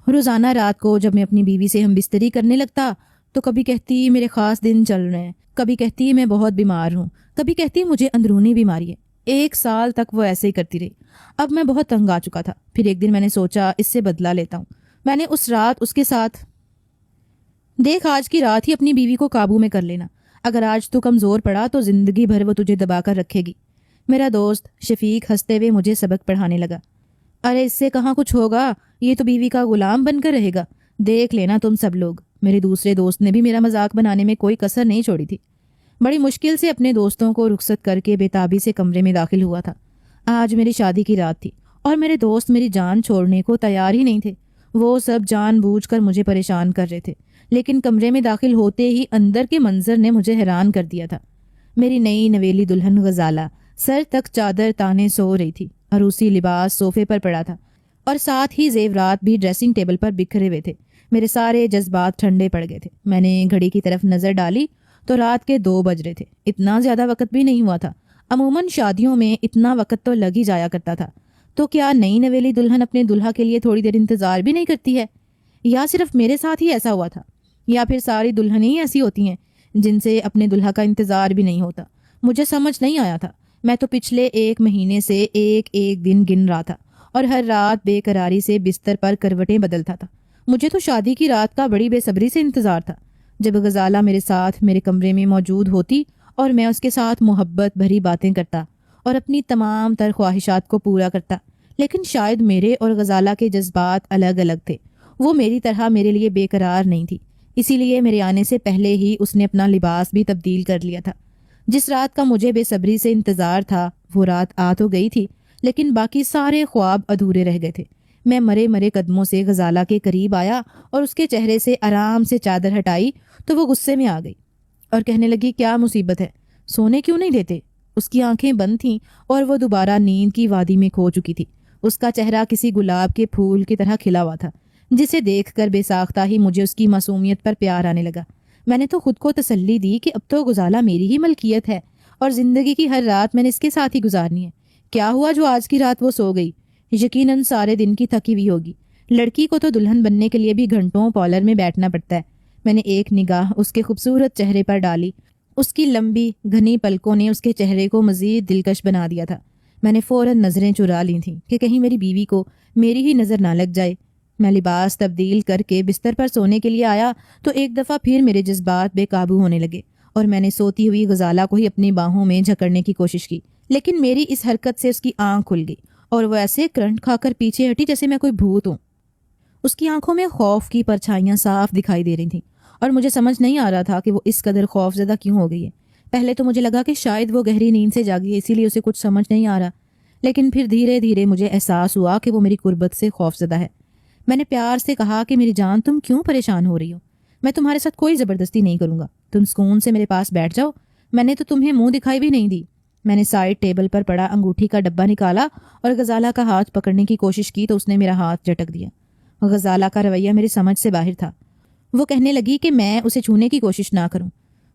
روزانہ رات کو جب میں اپنی بیوی سے ہم بستری کرنے لگتا تو کبھی کہتی میرے خاص دن چل رہے ہیں، کبھی کہتی میں بہت بیمار ہوں، کبھی کہتی مجھے اندرونی بیماری ہے۔ 1 سال تک وہ ایسے ہی کرتی رہی۔ اب میں بہت تنگ آ چکا تھا۔ پھر ایک دن میں نے سوچا اس سے بدلہ لیتا ہوں۔ میں نے اس رات اس کے ساتھ دیکھ آج کی رات ہی اپنی بیوی کو قابو میں کر لینا۔ اگر آج تو کمزور پڑا تو زندگی بھر وہ تجھے دبا کر رکھے گی۔ میرا دوست شفیق ہنستے ہوئے مجھے سبق پڑھانے لگا۔ ارے اس سے کہاں کچھ ہوگا، یہ تو بیوی کا غلام بن کر رہے گا، دیکھ لینا تم سب لوگ۔ میرے دوسرے دوست نے بھی میرا مذاق بنانے میں کوئی کسر نہیں چھوڑی تھی۔ بڑی مشکل سے اپنے دوستوں کو رخصت کر کے بے تابی سے کمرے میں داخل ہوا تھا۔ آج میری شادی کی رات تھی اور میرے دوست میری جان چھوڑنے کو تیار ہی نہیں تھے۔ وہ سب جان بوجھ کر مجھے پریشان کر رہے تھے، لیکن کمرے میں داخل ہوتے ہی اندر کے منظر نے مجھے حیران کر دیا تھا۔ میری نئی نویلی دلہن غزالہ سر تک چادر تانے سو رہی تھی، عروسی لباس صوفے پر پڑا تھا اور ساتھ ہی زیورات بھی ڈریسنگ ٹیبل پر بکھرے ہوئے تھے۔ میرے سارے جذبات ٹھنڈے پڑ گئے تھے۔ میں نے گھڑی کی طرف نظر ڈالی تو رات کے 2 بج رہے تھے۔ اتنا زیادہ وقت بھی نہیں ہوا تھا۔ عموماً شادیوں میں اتنا وقت تو لگ ہی جایا کرتا تھا، تو کیا نئی نویلی دلہن اپنے دلہا کے لیے تھوڑی دیر انتظار بھی نہیں کرتی ہے؟ یا صرف میرے ساتھ ہی ایسا ہوا تھا؟ یا پھر ساری دلہنیں ہی ایسی ہوتی ہیں جن سے اپنے دلہا کا انتظار بھی نہیں ہوتا؟ مجھے سمجھ نہیں آیا تھا۔ میں تو پچھلے 1 مہینے سے ایک ایک دن گن رہا تھا اور ہر رات بے قراری سے بستر پر کروٹیں بدلتا تھا۔ مجھے تو شادی کی رات کا بڑی بے صبری سے انتظار تھا، جب غزالہ میرے ساتھ میرے کمرے میں موجود ہوتی اور میں اس کے ساتھ محبت بھری باتیں کرتا اور اپنی تمام تر خواہشات کو پورا کرتا۔ لیکن شاید میرے اور غزالہ کے جذبات الگ الگ تھے۔ وہ میری طرح میرے لیے بے قرار نہیں تھی، اسی لیے میرے آنے سے پہلے ہی اس نے اپنا لباس بھی تبدیل کر لیا تھا۔ جس رات کا مجھے بے صبری سے انتظار تھا وہ رات آ تو گئی تھی، لیکن باقی سارے خواب ادھورے رہ گئے تھے۔ میں مرے مرے قدموں سے غزالہ کے قریب آیا اور اس کے چہرے سے آرام سے چادر ہٹائی تو وہ غصے میں آ گئی اور کہنے لگی کیا مصیبت ہے، سونے کیوں نہیں دیتے؟ اس کی آنکھیں بند تھیں اور وہ دوبارہ نیند کی وادی میں کھو چکی تھی۔ اس کا چہرہ کسی گلاب کے پھول کی طرح کھلا ہوا تھا، جسے دیکھ کر بے ساختہ ہی مجھے اس کی معصومیت پر پیار آنے لگا۔ میں نے تو خود کو تسلی دی کہ اب تو غزالہ میری ہی ملکیت ہے اور زندگی کی ہر رات میں نے اس کے ساتھ ہی گزارنی ہے۔ کیا ہوا جو آج کی رات وہ سو گئی؟ یقیناً سارے دن کی تھکی ہوئی ہوگی۔ لڑکی کو تو دلہن بننے کے لیے بھی گھنٹوں پارلر میں بیٹھنا پڑتا ہے۔ میں نے ایک نگاہ اس کے خوبصورت چہرے پر ڈالی۔ اس کی لمبی گھنی پلکوں نے اس کے چہرے کو مزید دلکش بنا دیا تھا۔ میں نے فوراً نظریں چرا لی تھیں کہ کہیں میری بیوی کو میری ہی نظر نہ لگ جائے۔ میں لباس تبدیل کر کے بستر پر سونے کے لیے آیا تو ایک دفعہ پھر میرے جذبات بے قابو ہونے لگے اور میں نے سوتی ہوئی غزالہ کو ہی اپنی باہوں میں جھکڑنے کی کوشش کی، لیکن میری اس حرکت سے اس کی آنکھ کھل گئی اور وہ ایسے کرنٹ کھا کر پیچھے ہٹی جیسے میں کوئی بھوت ہوں۔ اس کی آنکھوں میں خوف کی پرچھائیاں صاف دکھائی دے رہی تھیں اور مجھے سمجھ نہیں آ رہا تھا کہ وہ اس قدر خوف زدہ کیوں ہو گئی ہے۔ پہلے تو مجھے لگا کہ شاید وہ گہری نیند سے جاگی ہے، اسی لیے اسے کچھ سمجھ نہیں آ رہا، لیکن پھر دھیرے دھیرے مجھے احساس ہوا کہ وہ میری قربت سے خوف زدہ ہے۔ میں نے پیار سے کہا کہ میری جان تم کیوں پریشان ہو رہی ہو؟ میں تمہارے ساتھ کوئی زبردستی نہیں کروں گا، تم سکون سے میرے پاس بیٹھ جاؤ۔ میں نے تو تمہیں منہ دکھائی بھی نہیں دی۔ میں نے سائڈ ٹیبل پر پڑا انگوٹھی کا ڈبہ نکالا اور غزالہ کا ہاتھ پکڑنے کی کوشش کی تو اس نے میرا ہاتھ جھٹک دیا۔ غزالہ کا رویہ میری سمجھ سے باہر تھا۔ وہ کہنے لگی کہ میں اسے چھونے کی کوشش نہ کروں۔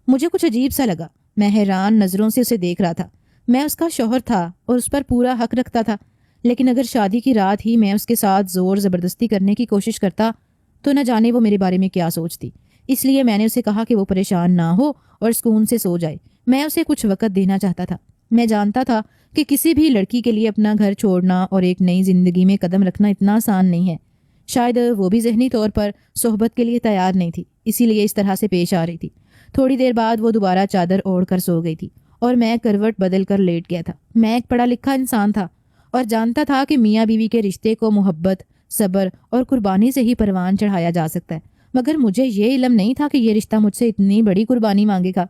مجھے کچھ عجیب سا لگا۔ میں حیران نظروں سے اسے دیکھ رہا تھا۔ میں اس کا شوہر تھا اور اس پر پورا حق رکھتا تھا، لیکن اگر شادی کی رات ہی میں اس کے ساتھ زور زبردستی کرنے کی کوشش کرتا تو نہ جانے وہ میرے بارے میں کیا سوچتی۔ اس لیے میں نے اسے کہا کہ وہ پریشان نہ ہو اور سکون سے سو جائے۔ میں اسے کچھ وقت دینا چاہتا تھا۔ میں جانتا تھا کہ کسی بھی لڑکی کے لیے اپنا گھر چھوڑنا اور ایک نئی زندگی میں قدم رکھنا اتنا آسان نہیں ہے۔ شاید وہ بھی ذہنی طور پر صحبت کے لیے تیار نہیں تھی، اسی لیے اس طرح سے پیش آ رہی تھی۔ تھوڑی دیر بعد وہ دوبارہ چادر اوڑھ کر سو گئی تھی اور میں کروٹ بدل کر لیٹ گیا تھا۔ میں ایک پڑھا لکھا انسان تھا اور جانتا تھا کہ میاں بیوی کے رشتے کو محبت، صبر اور قربانی سے ہی پروان چڑھایا جا سکتا ہے، مگر مجھے یہ علم نہیں تھا کہ یہ رشتہ مجھ سے اتنی بڑی قربانی مانگے گا۔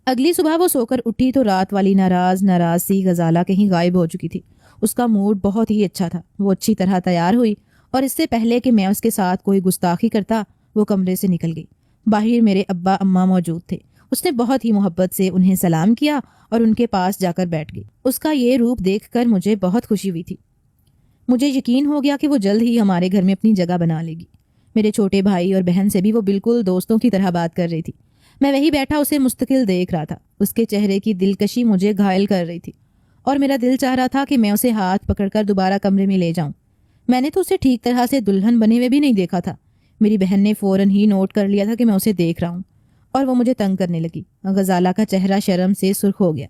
اگلی صبح وہ سو کر اٹھی تو رات والی ناراض سی غزالہ کہیں غائب ہو چکی تھی۔ اس کا موڈ بہت ہی اچھا تھا۔ وہ اچھی طرح تیار ہوئی اور اس سے پہلے کہ میں اس کے ساتھ کوئی گستاخی کرتا وہ کمرے سے نکل گئی۔ باہر میرے ابا اماں موجود تھے۔ اس نے بہت ہی محبت سے انہیں سلام کیا اور ان کے پاس جا کر بیٹھ گئی۔ اس کا یہ روپ دیکھ کر مجھے بہت خوشی ہوئی تھی۔ مجھے یقین ہو گیا کہ وہ جلد ہی ہمارے گھر میں اپنی جگہ بنا لے گی۔ میرے چھوٹے بھائی اور بہن سے بھی وہ بالکل دوستوں کی طرح بات کر رہی تھی۔ میں وہی بیٹھا اسے مستقل دیکھ رہا تھا۔ اس کے چہرے کی دلکشی مجھے گھائل کر رہی تھی اور میرا دل چاہ رہا تھا کہ میں اسے ہاتھ پکڑ کر دوبارہ کمرے میں لے جاؤں۔ میں نے تو اسے ٹھیک طرح سے دلہن بنے ہوئے بھی نہیں دیکھا تھا۔ میری بہن نے فوراً ہی نوٹ کر لیا تھا کہ میں اسے دیکھ رہا ہوں، اور وہ مجھے تنگ کرنے لگی۔ غزالہ کا چہرہ شرم سے سرخ ہو گیا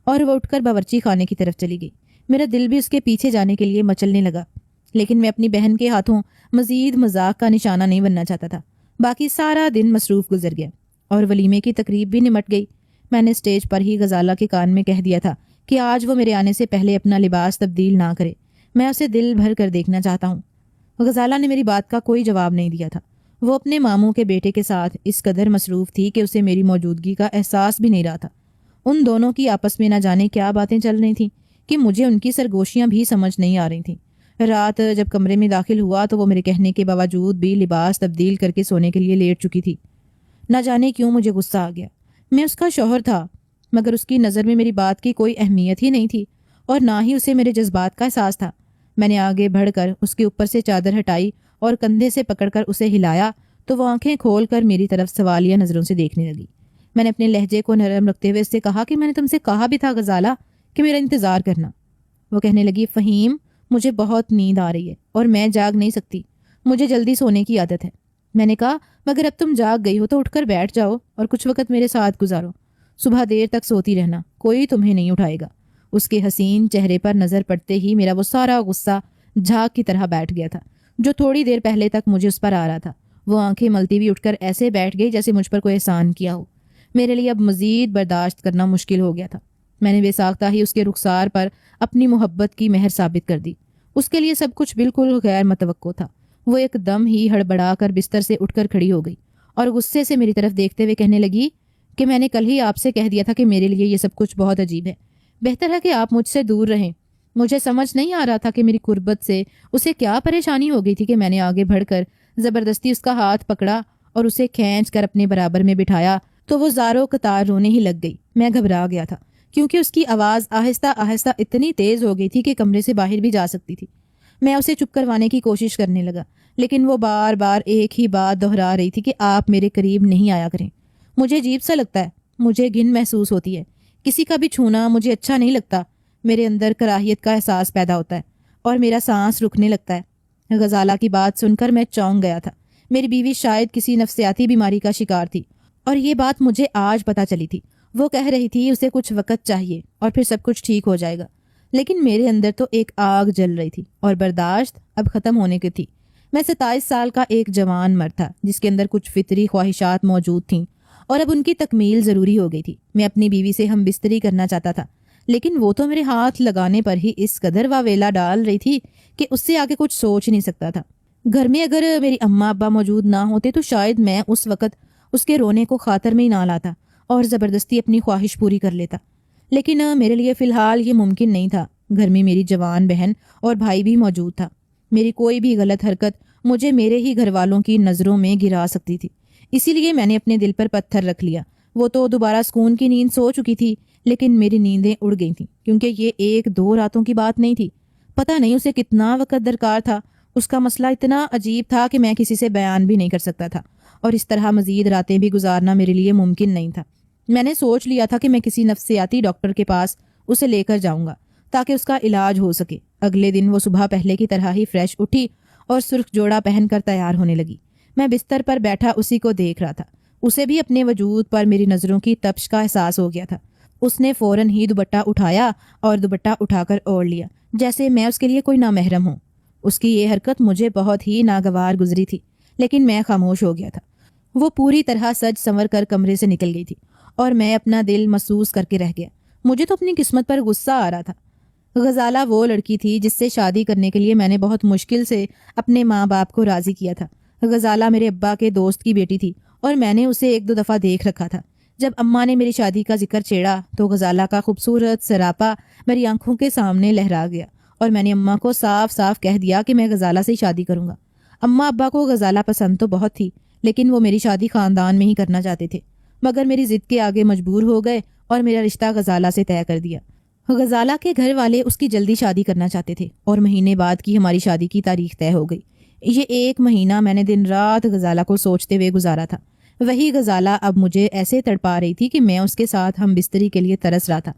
اور وہ اٹھ کر باورچی خانے کی طرف چلی گئی۔ میرا دل بھی اس کے پیچھے جانے کے لیے مچلنے لگا، لیکن میں اپنی بہن کے ہاتھوں مزید مذاق کا نشانہ نہیں بننا چاہتا تھا۔ باقی سارا دن مصروف گزر گیا اور ولیمے کی تقریب بھی نمٹ گئی۔ میں نے اسٹیج پر ہی غزالہ کے کان میں کہہ دیا تھا کہ آج وہ میرے آنے سے پہلے اپنا لباس تبدیل نہ کرے، میں اسے دل بھر کر دیکھنا چاہتا ہوں۔ غزالہ نے میری بات کا کوئی جواب نہیں دیا تھا۔ وہ اپنے ماموں کے بیٹے کے ساتھ اس قدر مصروف تھی کہ اسے میری موجودگی کا احساس بھی نہیں رہا تھا۔ ان دونوں کی آپس میں نہ جانے کیا باتیں چل رہی تھیں کہ مجھے ان کی سرگوشیاں بھی سمجھ نہیں آ رہی تھیں۔ رات جب کمرے میں داخل ہوا تو وہ میرے کہنے کے باوجود بھی لباس تبدیل کر کے سونے کے لیے لیٹ چکی تھی۔ نہ جانے کیوں مجھے غصہ آ گیا۔ میں اس کا شوہر تھا، مگر اس کی نظر میں میری بات کی کوئی اہمیت ہی نہیں تھی اور نہ ہی اسے میرے جذبات کا احساس تھا۔ میں نے آگے بڑھ کر اس کے اوپر سے چادر ہٹائی اور کندھے سے پکڑ کر اسے ہلایا تو وہ آنکھیں کھول کر میری طرف سوالیہ نظروں سے دیکھنے لگی۔ میں نے اپنے لہجے کو نرم رکھتے ہوئے اس سے کہا کہ میں نے تم سے کہا بھی تھا غزالہ کہ میرا انتظار کرنا۔ وہ کہنے لگی، فہیم مجھے بہت نیند آ رہی ہے اور میں جاگ نہیں سکتی، مجھے جلدی سونے کی عادت ہے۔ میں نے کہا مگر اب تم جاگ گئی ہو تو اٹھ کر بیٹھ جاؤ اور کچھ وقت میرے ساتھ گزارو، صبح دیر تک سوتی رہنا، کوئی تمہیں نہیں اٹھائے گا۔ اس کے حسین چہرے پر نظر پڑتے ہی میرا وہ سارا غصہ جھاگ کی طرح بیٹھ گیا تھا جو تھوڑی دیر پہلے تک مجھے اس پر آ رہا تھا۔ وہ آنکھیں ملتی ہوئی اٹھ کر ایسے بیٹھ گئی جیسے مجھ پر کوئی احسان کیا ہو۔ میرے لیے اب مزید برداشت کرنا مشکل ہو گیا تھا۔ میں نے بے ساختہ ہی اس کے رخسار پر اپنی محبت کی مہر ثابت کر دی۔ اس کے لیے سب کچھ بالکل غیر متوقع تھا۔ وہ ایک دم ہی ہڑبڑا کر بستر سے اٹھ کر کھڑی ہو گئی اور غصے سے میری طرف دیکھتے ہوئے کہنے لگی کہ میں نے کل ہی آپ سے کہہ دیا تھا کہ میرے لیے یہ سب کچھ بہت عجیب ہے، بہتر ہے کہ آپ مجھ سے دور رہیں۔ مجھے سمجھ نہیں آ رہا تھا کہ میری قربت سے اسے کیا پریشانی ہو گئی تھی کہ میں نے آگے بڑھ کر زبردستی اس کا ہاتھ پکڑا اور اسے کھینچ کر اپنے برابر میں بٹھایا تو وہ زاروں قطار رونے ہی لگ گئی۔ میں گھبرا گیا تھا کیونکہ اس کی آواز آہستہ آہستہ اتنی تیز ہو گئی تھی کہ کمرے سے باہر بھی جا سکتی تھی۔ میں اسے چپ کروانے کی کوشش کرنے لگا، لیکن وہ بار بار ایک ہی بات دہرا رہی تھی کہ آپ میرے قریب نہیں آیا کریں، مجھے عجیب سا لگتا ہے، مجھے گھن محسوس ہوتی ہے، کسی کا بھی چھونا مجھے اچھا نہیں لگتا، میرے اندر کراہیت کا احساس پیدا ہوتا ہے اور میرا سانس رکنے لگتا ہے۔ غزالہ کی بات سن کر میں چونک گیا تھا۔ میری بیوی شاید کسی نفسیاتی بیماری کا شکار تھی اور یہ بات مجھے آج پتہ چلی تھی۔ وہ کہہ رہی تھی اسے کچھ وقت چاہیے اور پھر سب کچھ ٹھیک ہو جائے گا، لیکن میرے اندر تو ایک آگ جل رہی تھی اور برداشت اب ختم ہونے کی تھی۔ میں 27 سال کا ایک جوان مرد تھا جس کے اندر کچھ فطری خواہشات موجود تھیں اور اب ان کی تکمیل ضروری ہو گئی تھی۔ میں اپنی بیوی سے ہم بستری کرنا چاہتا تھا، لیکن وہ تو میرے ہاتھ لگانے پر ہی اس قدر واویلا ڈال رہی تھی کہ اس سے آگے کچھ سوچ نہیں سکتا تھا۔ گھر میں اگر میری اماں ابا موجود نہ ہوتے تو شاید میں اس وقت اس کے رونے کو خاطر میں ہی نہ لاتا اور زبردستی اپنی خواہش پوری کر لیتا، لیکن میرے لیے فی الحال یہ ممکن نہیں تھا۔ گھر میں میری جوان بہن اور بھائی بھی موجود تھا۔ میری کوئی بھی غلط حرکت مجھے میرے ہی گھر والوں کی نظروں میں گرا سکتی تھی، اسی لیے میں نے اپنے دل پر پتھر رکھ لیا۔ وہ تو دوبارہ سکون کی نیند سو چکی تھی، لیکن میری نیندیں اڑ گئی تھیں کیونکہ یہ 1-2 راتوں کی بات نہیں تھی۔ پتہ نہیں اسے کتنا وقت درکار تھا، اس کا مسئلہ اتنا عجیب تھا کہ میں کسی سے بیان بھی نہیں کر سکتا تھا، اور اس طرح مزید راتیں بھی گزارنا میرے لیے ممکن نہیں تھا۔ میں نے سوچ لیا تھا کہ میں کسی نفسیاتی ڈاکٹر کے پاس اسے لے کر جاؤں گا تاکہ اس کا علاج ہو سکے۔ اگلے دن وہ صبح پہلے کی طرح ہی فریش اٹھی اور سرخ جوڑا پہن کر تیار ہونے لگی۔ میں بستر پر بیٹھا اسی کو دیکھ رہا تھا۔ اسے بھی اپنے وجود پر میری نظروں کی تپش کا احساس ہو گیا تھا۔ اس نے فوراً ہی دوپٹہ اٹھایا اور دوپٹہ اٹھا کر اوڑھ لیا جیسے میں اس کے لیے کوئی نامحرم ہوں۔ اس کی یہ حرکت مجھے بہت ہی ناگوار گزری تھی، لیکن میں خاموش ہو گیا تھا۔ وہ پوری طرح سج سنور کر کمرے سے نکل گئی تھی اور میں اپنا دل محسوس کر کے رہ گیا۔ مجھے تو اپنی قسمت پر غصہ آ رہا تھا۔ غزالہ وہ لڑکی تھی جس سے شادی کرنے کے لیے میں نے بہت مشکل سے اپنے ماں باپ کو راضی کیا تھا۔ غزالہ میرے ابا کے دوست کی بیٹی تھی اور میں نے اسے 1-2 دفعہ دیکھ رکھا تھا۔ جب اماں نے میری شادی کا ذکر چھیڑا تو غزالہ کا خوبصورت سراپا میری آنکھوں کے سامنے لہرا گیا اور میں نے اماں کو صاف صاف کہہ دیا کہ میں غزالہ سے شادی کروں گا۔ اماں ابا کو غزالہ پسند تو بہت تھی، لیکن وہ میری شادی خاندان میں ہی کرنا چاہتے تھے، مگر میری ضد کے آگے مجبور ہو گئے اور میرا رشتہ غزالہ سے طے کر دیا۔ غزالہ کے گھر والے اس کی جلدی شادی کرنا چاہتے تھے اور مہینے بعد کی ہماری شادی کی تاریخ طے ہو گئی۔ یہ 1 مہینہ میں نے دن رات غزالہ کو سوچتے ہوئے گزارا تھا۔ وہی غزالہ اب مجھے ایسے تڑپا رہی تھی کہ میں اس کے ساتھ ہم بستری کے لیے ترس رہا تھا۔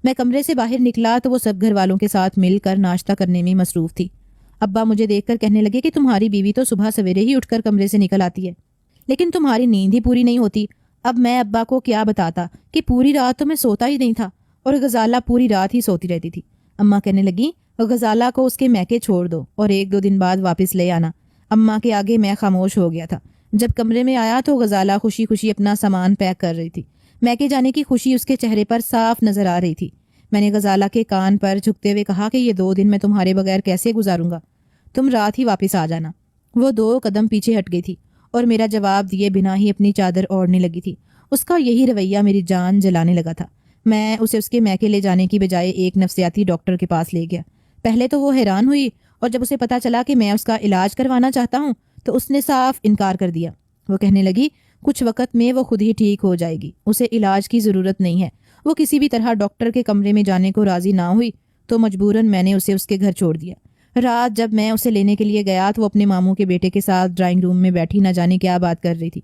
میں کمرے سے باہر نکلا تو وہ سب گھر والوں کے ساتھ مل کر ناشتہ کرنے میں مصروف تھی۔ ابا مجھے دیکھ کر کہنے لگے کہ تمہاری بیوی تو صبح سویرے ہی اٹھ کر کمرے سے نکل آتی ہے، لیکن تمہاری نیند ہی پوری نہیں ہوتی۔ اب میں ابا کو کیا بتاتا کہ پوری رات تو میں سوتا ہی نہیں تھا اور غزالہ پوری رات ہی سوتی رہتی تھی۔ اماں کہنے لگی غزالہ کو اس کے میکے چھوڑ دو اور 1-2 دن بعد واپس لے آنا۔ اماں کے آگے میں خاموش ہو گیا تھا۔ جب کمرے میں آیا تو غزالہ خوشی خوشی اپنا سامان پیک کر رہی تھی۔ میکے جانے کی خوشی اس کے چہرے پر صاف نظر آ رہی تھی۔ میں نے غزالہ کے کان پر جھکتے ہوئے کہا کہ یہ 2 دن میں تمہارے بغیر کیسے گزاروں گا، تم رات ہی واپس آ جانا۔ وہ 2 قدم پیچھے ہٹ گئی تھی اور میرا جواب دیے بنا ہی اپنی چادر اوڑھنے لگی تھی۔ اس کا یہی رویہ میری جان جلانے لگا تھا۔ میں اسے اس کے میکے لے جانے کی بجائے ایک نفسیاتی ڈاکٹر کے پاس لے گیا۔ پہلے تو وہ حیران ہوئی اور جب اسے پتا چلا کہ میں اس کا علاج کروانا چاہتا ہوں تو اس نے صاف انکار کر دیا۔ وہ کہنے لگی کچھ وقت میں وہ خود ہی ٹھیک ہو جائے گی، اسے علاج کی ضرورت نہیں ہے۔ وہ کسی بھی طرح ڈاکٹر کے کمرے میں جانے کو راضی نہ ہوئی تو مجبوراً میں نے اسے اس کے گھر چھوڑ دیا۔ رات جب میں اسے لینے کے لیے گیا تو وہ اپنے ماموں کے بیٹے کے ساتھ ڈرائنگ روم میں بیٹھی نہ جانے کیا بات کر رہی تھی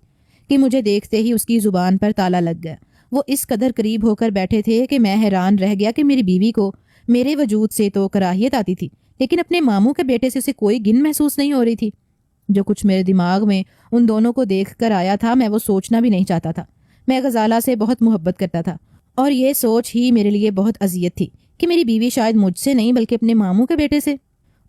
کہ مجھے دیکھتے ہی اس کی زبان پر تالا لگ گیا۔ وہ اس قدر قریب ہو کر بیٹھے تھے کہ میں حیران رہ گیا کہ میری بیوی کو میرے وجود سے تو کراہیت آتی تھی، لیکن اپنے ماموں کے بیٹے سے اسے کوئی گن محسوس نہیں ہو رہی تھی۔ جو کچھ میرے دماغ میں ان دونوں کو دیکھ کر آیا تھا میں وہ سوچنا بھی نہیں چاہتا تھا۔ میں غزالہ سے بہت محبت کرتا تھا اور یہ سوچ ہی میرے لیے بہت اذیت تھی کہ میری بیوی شاید مجھ سے نہیں بلکہ اپنے ماموں کے بیٹے سے۔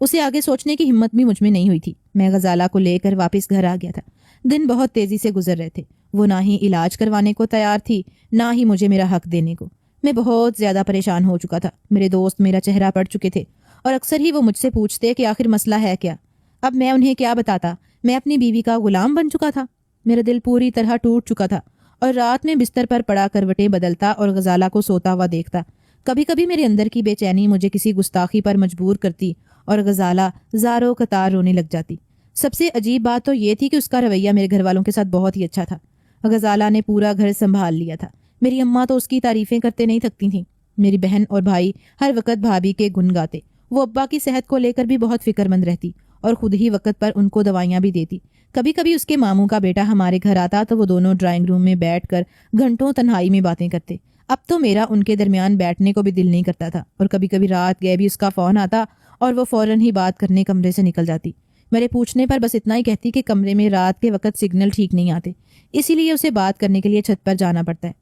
اسے آگے سوچنے کی ہمت بھی مجھ میں نہیں ہوئی تھی۔ میں غزالہ کو لے کر واپس گھر آ گیا تھا۔ دن بہت تیزی سے گزر رہے تھے۔ وہ نہ ہی علاج کروانے کو تیار تھی نہ ہی مجھے میرا حق دینے کو۔ میں بہت زیادہ پریشان ہو چکا تھا۔ میرے دوست میرا چہرہ پڑھ چکے تھے اور اکثر ہی وہ مجھ سے پوچھتے کہ آخر مسئلہ ہے کیا۔ اب میں انہیں کیا بتاتا؟ میں اپنی بیوی کا غلام بن چکا تھا۔ میرا دل پوری طرح ٹوٹ چکا تھا اور رات میں بستر پر پڑا کروٹیں بدلتا اور غزالہ کو سوتا ہوا دیکھتا۔ کبھی کبھی میرے اندر کی بے چینی مجھے کسی گستاخی پر مجبور کرتی اور غزالہ زاروں قطار رونے لگ جاتی۔ سب سے عجیب بات تو یہ تھی کہ اس کا رویہ میرے گھر والوں کے ساتھ بہت ہی اچھا تھا۔ غزالہ نے پورا گھر سنبھال لیا تھا۔ میری اماں تو اس کی تعریفیں کرتے نہیں تھکتی تھیں۔ میری بہن اور بھائی ہر وقت بھابھی کے گن گاتے۔ وہ ابا کی صحت کو لے کر بھی بہت فکر مند رہتی اور خود ہی وقت پر ان کو دوائیاں بھی دیتی۔ کبھی کبھی اس کے ماموں کا بیٹا ہمارے گھر آتا تو وہ دونوں ڈرائنگ روم میں بیٹھ کر گھنٹوں تنہائی میں باتیں کرتے۔ اب تو میرا ان کے درمیان بیٹھنے کو بھی دل نہیں کرتا تھا اور کبھی کبھی رات گئے بھی اس کا فون آتا اور وہ فوراً ہی بات کرنے کمرے سے نکل جاتی۔ میرے پوچھنے پر بس اتنا ہی کہتی کہ کمرے میں رات کے وقت سگنل ٹھیک نہیں آتے، اسی لیے اسے بات کرنے کے لیے چھت پر جانا پڑتا ہے۔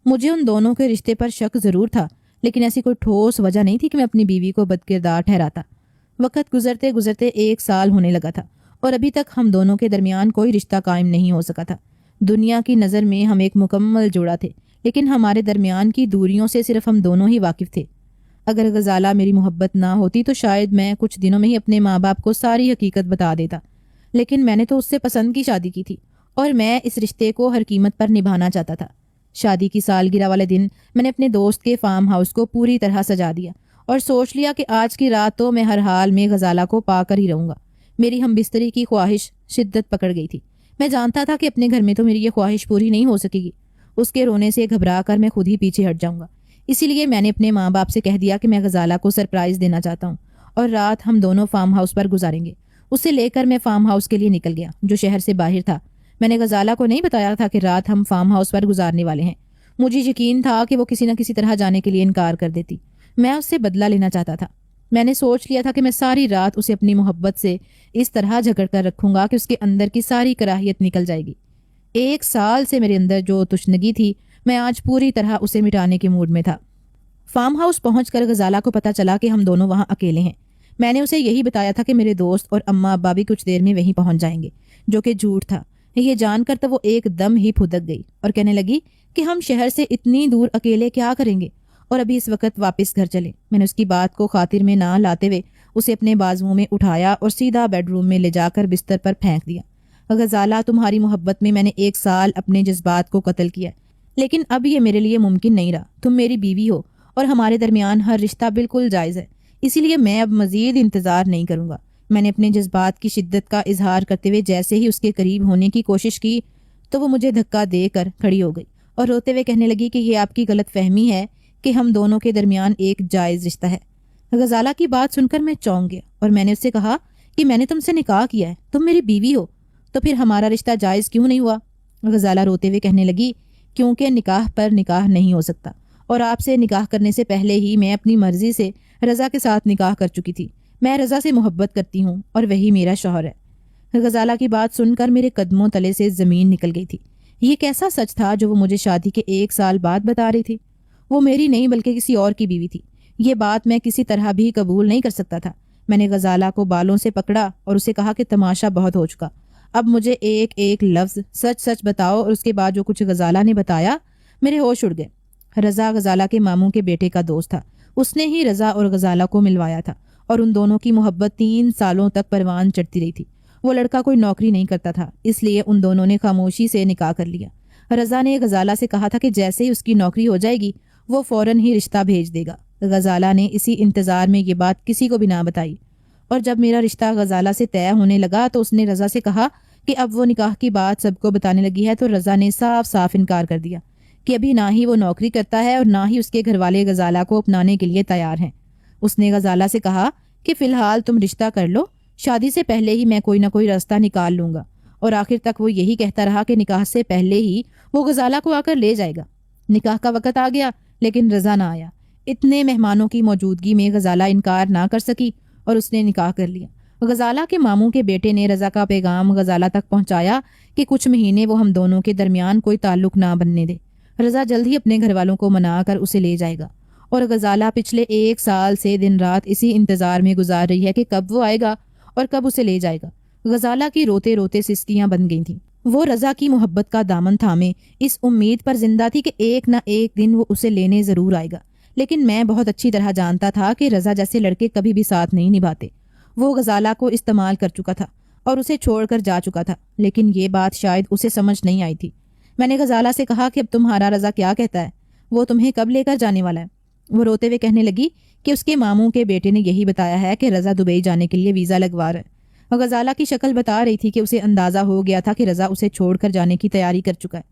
مجھے ان دونوں کے رشتے پر شک ضرور تھا، لیکن ایسی کوئی ٹھوس وجہ نہیں تھی کہ میں اپنی بیوی کو بدکردار ٹھہراتا۔ وقت گزرتے گزرتے 1 سال ہونے لگا تھا اور ابھی تک ہم دونوں کے درمیان کوئی رشتہ قائم نہیں ہو سکا تھا۔ دنیا کی نظر میں ہم ایک مکمل جوڑا تھے، لیکن ہمارے درمیان کی دوریوں سے صرف ہم دونوں ہی واقف تھے۔ اگر غزالہ میری محبت نہ ہوتی تو شاید میں کچھ دنوں میں ہی اپنے ماں باپ کو ساری حقیقت بتا دیتا، لیکن میں نے تو اس سے پسند کی شادی کی تھی اور میں اس رشتے کو ہر قیمت پر نبھانا چاہتا تھا۔ شادی کی سالگرہ والے دن میں نے اپنے دوست کے فارم ہاؤس کو پوری طرح سجا دیا اور سوچ لیا کہ آج کی رات تو میں ہر حال میں غزالہ کو پا کر ہی رہوں گا۔ میری ہم بستری کی خواہش شدت پکڑ گئی تھی۔ میں جانتا تھا کہ اپنے گھر میں تو میری یہ خواہش پوری نہیں ہو سکے گی، اس کے رونے سے گھبرا کر میں خود ہی پیچھے ہٹ جاؤں گا۔ اسی لیے میں نے اپنے ماں باپ سے کہہ دیا کہ میں غزالہ کو سرپرائز دینا چاہتا ہوں اور رات ہم دونوں فارم ہاؤس پر گزاریں گے۔ اسے لے کر میں فارم ہاؤس کے لیے نکل گیا جو شہر سے باہر تھا۔ میں نے غزالہ کو نہیں بتایا تھا کہ رات ہم فارم ہاؤس پر گزارنے والے ہیں۔ مجھے یقین تھا کہ وہ کسی نہ کسی طرح جانے کے لیے انکار کر دیتی۔ میں اس سے بدلہ لینا چاہتا تھا۔ میں نے سوچ لیا تھا کہ میں ساری رات اسے اپنی محبت سے اس طرح جھگڑ کر رکھوں گا کہ اس کے اندر کی ساری کراہیت نکل جائے گی۔ 1 سال سے میرے اندر جو تشنگی تھی میں آج پوری طرح اسے مٹانے کے موڈ میں تھا۔ فارم ہاؤس پہنچ کر غزالہ کو پتہ چلا کہ ہم دونوں وہاں اکیلے ہیں۔ میں نے اسے یہی بتایا تھا کہ میرے دوست اور اماں ابا بھی کچھ دیر میں وہیں پہنچ جائیں گے، جو کہ جھوٹ تھا۔ یہ جان کر تو وہ ایک دم ہی پھدک گئی اور کہنے لگی کہ ہم شہر سے اتنی دور اکیلے کیا کریں گے اور ابھی اس وقت واپس گھر چلے۔ میں نے اس کی بات کو خاطر میں نہ لاتے ہوئے اسے اپنے بازوؤں میں اٹھایا اور سیدھا بیڈ روم میں لے جا کر بستر پر پھینک دیا۔ غزالہ، تمہاری محبت میں نے 1 سال اپنے جذبات کو قتل کیا، لیکن اب یہ میرے لیے ممکن نہیں رہا۔ تم میری بیوی ہو اور ہمارے درمیان ہر رشتہ بالکل جائز ہے، اسی لیے میں اب مزید انتظار نہیں کروں گا۔ میں نے اپنے جذبات کی شدت کا اظہار کرتے ہوئے جیسے ہی اس کے قریب ہونے کی کوشش کی تو وہ مجھے دھکا دے کر کھڑی ہو گئی اور روتے ہوئے کہنے لگی کہ یہ آپ کی غلط فہمی ہے کہ ہم دونوں کے درمیان ایک جائز رشتہ ہے۔ غزالہ کی بات سن کر میں چونک گیا اور میں نے اس سے کہا کہ میں نے تم سے نکاح کیا ہے، تم میری بیوی ہو، تو پھر ہمارا رشتہ جائز کیوں نہیں ہوا؟ غزالہ روتے ہوئے کہنے لگی کیونکہ نکاح پر نکاح نہیں ہو سکتا اور آپ سے نکاح کرنے سے پہلے ہی میں اپنی مرضی سے رضا کے ساتھ نکاح کر چکی تھی۔ میں رضا سے محبت کرتی ہوں اور وہی میرا شوہر ہے۔ غزالہ کی بات سن کر میرے قدموں تلے سے زمین نکل گئی تھی۔ یہ کیسا سچ تھا جو وہ مجھے شادی کے 1 سال بعد بتا رہی تھی؟ وہ میری نہیں بلکہ کسی اور کی بیوی تھی۔ یہ بات میں کسی طرح بھی قبول نہیں کر سکتا تھا۔ میں نے غزالہ کو بالوں سے پکڑا اور اسے کہا کہ تماشا بہت ہو چکا، اب مجھے ایک ایک لفظ سچ سچ بتاؤ۔ اور اس کے بعد جو کچھ غزالہ نے بتایا، میرے ہوش اڑ گئے۔ رضا غزالہ کے ماموں کے بیٹے کا دوست تھا۔ اس نے ہی رضا اور غزالہ کو ملوایا تھا اور ان دونوں کی محبت 3 سالوں تک پروان چڑھتی رہی تھی۔ وہ لڑکا کوئی نوکری نہیں کرتا تھا، اس لیے ان دونوں نے خاموشی سے نکاح کر لیا۔ رضا نے غزالہ سے کہا تھا کہ جیسے ہی اس کی نوکری ہو جائے گی وہ فوراً ہی رشتہ بھیج دے گا۔ غزالہ نے اسی انتظار میں یہ بات کسی کو بھی نہ بتائی، اور جب میرا رشتہ غزالہ سے طے ہونے لگا تو اس نے رضا سے کہا کہ اب وہ نکاح کی بات سب کو بتانے لگی ہے، تو رضا نے صاف صاف انکار کر دیا کہ ابھی نہ ہی وہ نوکری کرتا ہے اور نہ ہی اس کے گھر والے غزالہ کو اپنانے کے لیے تیار ہیں۔ اس نے غزالہ سے کہا کہ فی الحال تم رشتہ کر لو، شادی سے پہلے ہی میں کوئی نہ کوئی راستہ نکال لوں گا۔ اور آخر تک وہ یہی کہتا رہا کہ نکاح سے پہلے ہی وہ غزالہ کو آ کر لے جائے گا۔ نکاح کا وقت آ گیا لیکن رضا نہ آیا۔ اتنے مہمانوں کی موجودگی میں غزالہ انکار نہ کر سکی اور اس نے نکاح کر لیا۔ غزالہ کے ماموں کے بیٹے نے رضا کا پیغام غزالہ تک پہنچایا کہ کچھ مہینے وہ ہم دونوں کے درمیان کوئی تعلق نہ بننے دے۔ رضا جلد ہی اپنے گھر والوں کو منا کر اسے لے جائے گا، اور غزالہ پچھلے 1 سال سے دن رات اسی انتظار میں گزار رہی ہے کہ کب وہ آئے گا اور کب اسے لے جائے گا۔ غزالہ کی روتے روتے سسکیاں بن گئی تھیں۔ وہ رضا کی محبت کا دامن تھامے اس امید پر زندہ تھی کہ ایک نہ ایک دن وہ اسے لینے ضرور آئے گا، لیکن میں بہت اچھی طرح جانتا تھا کہ رضا جیسے لڑکے کبھی بھی ساتھ نہیں نبھاتے۔ وہ غزالہ کو استعمال کر چکا تھا اور اسے چھوڑ کر جا چکا تھا، لیکن یہ بات شاید اسے سمجھ نہیں آئی تھی۔ میں نے غزالہ سے کہا کہ اب تمہارا رضا کیا کہتا ہے، وہ تمہیں کب لے کر جانے والا ہے؟ وہ روتے ہوئے کہنے لگی کہ اس کے ماموں کے بیٹے نے یہی بتایا ہے کہ رضا دبئی جانے کے لیے ویزا لگوا رہا ہے۔ غزالہ کی شکل بتا رہی تھی کہ اسے اندازہ ہو گیا تھا کہ رضا اسے چھوڑ کر جانے کی تیاری کر چکا ہے۔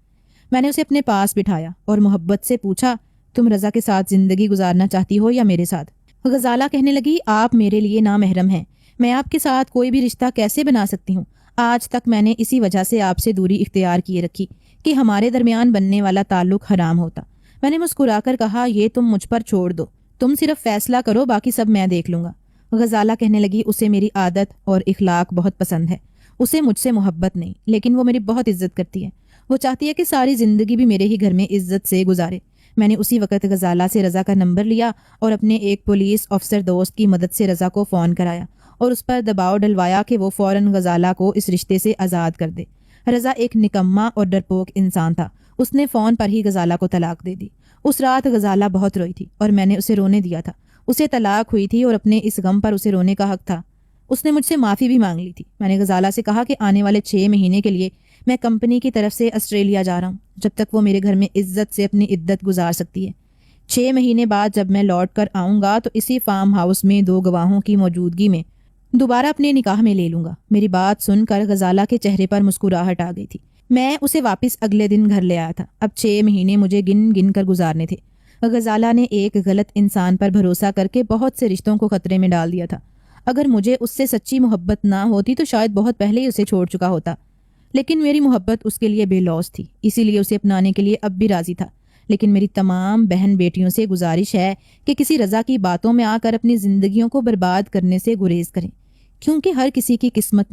میں نے اسے اپنے پاس بٹھایا اور محبت سے پوچھا، تم رضا کے ساتھ زندگی گزارنا چاہتی ہو یا میرے ساتھ؟ غزالہ کہنے لگی، آپ میرے لیے نامحرم ہیں، میں آپ کے ساتھ کوئی بھی رشتہ کیسے بنا سکتی ہوں؟ آج تک میں نے اسی وجہ سے آپ سے دوری اختیار کیے رکھی کہ ہمارے درمیان بننے والا تعلق حرام ہوتا۔ میں نے مسکرا کر کہا، یہ تم مجھ پر چھوڑ دو، تم صرف فیصلہ کرو، باقی سب میں دیکھ لوں گا۔ غزالہ کہنے لگی، اسے میری عادت اور اخلاق بہت پسند ہے، اسے مجھ سے محبت نہیں، لیکن وہ میری بہت عزت کرتی ہے، وہ چاہتی ہے کہ ساری زندگی بھی میرے ہی گھر میں عزت سے گزارے۔ میں نے اسی وقت غزالہ سے رضا کا نمبر لیا اور اپنے ایک پولیس افسر دوست کی مدد سے رضا کو فون کرایا اور اس پر دباؤ ڈلوایا کہ وہ فوراً غزالہ کو اس رشتے سے آزاد کر دے۔ رضا ایک نکما اور ڈرپوک انسان تھا، اس نے فون پر ہی غزالہ کو طلاق دے دی۔ اس رات غزالہ بہت روئی تھی اور میں نے اسے رونے دیا تھا۔ اسے طلاق ہوئی تھی اور اپنے اس غم پر اسے رونے کا حق تھا۔ اس نے مجھ سے معافی بھی مانگ لی تھی۔ میں نے غزالہ سے کہا کہ آنے والے 6 مہینے کے لیے میں کمپنی کی طرف سے آسٹریلیا جا رہا ہوں، جب تک وہ میرے گھر میں عزت سے اپنی عدت گزار سکتی ہے۔ 6 مہینے بعد جب میں لوٹ کر آؤں گا تو اسی فارم ہاؤس میں 2 گواہوں کی موجودگی میں دوبارہ اپنے نکاح میں لے لوں گا۔ میری بات سن کر غزالہ کے چہرے پر مسکراہٹ آ گئی تھی۔ میں اسے واپس اگلے دن گھر لے آیا تھا۔ اب 6 مہینے مجھے گن گن کر گزارنے تھے۔ غزالہ نے ایک غلط انسان پر بھروسہ کر کے بہت سے رشتوں کو خطرے میں ڈال دیا تھا۔ اگر مجھے اس سے سچی محبت نہ ہوتی تو شاید بہت پہلے ہی اسے چھوڑ چکا ہوتا، لیکن میری محبت اس کے لیے بے لوث تھی، اسی لیے اسے اپنانے کے لیے اب بھی راضی تھا۔ لیکن میری تمام بہن بیٹیوں سے گزارش ہے کہ کسی رضا کی باتوں میں آ کر اپنی زندگیوں کو برباد کرنے سے گریز کریں، کیونکہ ہر کسی کی قسمت میں